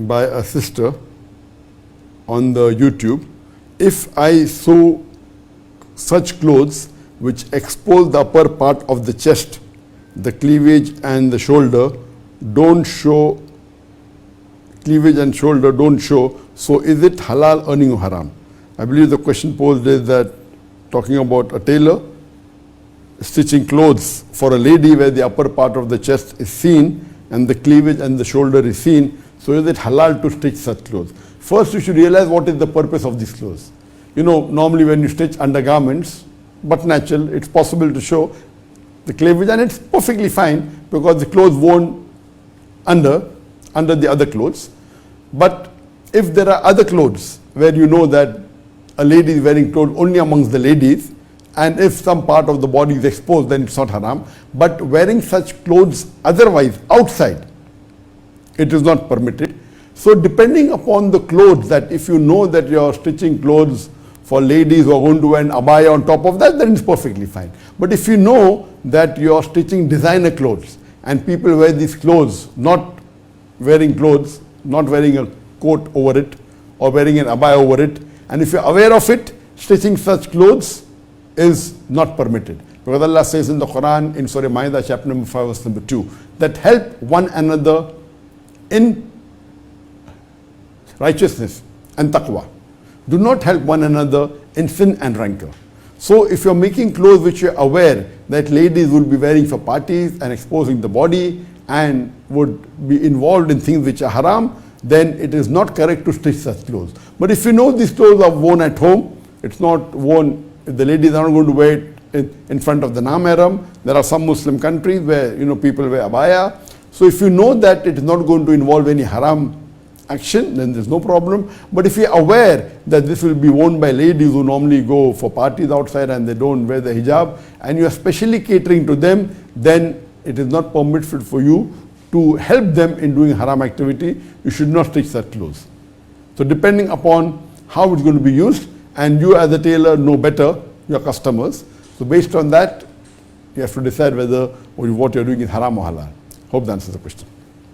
by a sister on the YouTube. If I sew such clothes which expose the upper part of the chest, the cleavage and the shoulder don't show, so is it halal earning or haram? I believe the question posed is that talking about a tailor stitching clothes for a lady where the upper part of the chest is seen and the cleavage and the shoulder is seen, so is it halal to stitch such clothes? First you should realize what is the purpose of these clothes. You know, normally when you stitch undergarments, but natural, it's possible to show the cleavage and it's perfectly fine because the clothes worn under the other clothes. But if there are other clothes where you know that a lady is wearing clothes only amongst the ladies, and if some part of the body is exposed, then it's not haram. But wearing such clothes otherwise outside, it is not permitted. So depending upon the clothes, that if you know that you are stitching clothes for ladies who are going to wear an abaya on top of that, then it's perfectly fine. But if you know that you are stitching designer clothes and people wear these clothes, not wearing a coat over it or wearing an abaya over it, and if you're aware of it, stitching such clothes is not permitted. Because Allah says in the Quran, in Surah Ma'idah, chapter number 5, verse number 2, that help one another in righteousness and taqwa. Do not help one another in sin and rancor. So if you're making clothes which you're aware that ladies would be wearing for parties and exposing the body and would be involved in things which are haram, then it is not correct to stitch such clothes. But if you know these clothes are worn at home, it's not worn, the ladies are not going to wear it in front of the Namaram. There are some Muslim countries where people wear abaya. So if you know that it is not going to involve any haram action, then there's no problem. But if you're aware that this will be worn by ladies who normally go for parties outside and they don't wear the hijab, and you are specially catering to them, then it is not permitted for you to help them in doing haram activity. You should not stitch such clothes. So depending upon how it's going to be used, and you as a tailor know better your customers, so based on that you have to decide whether what you're doing is haram or halal. Hope that answers the question.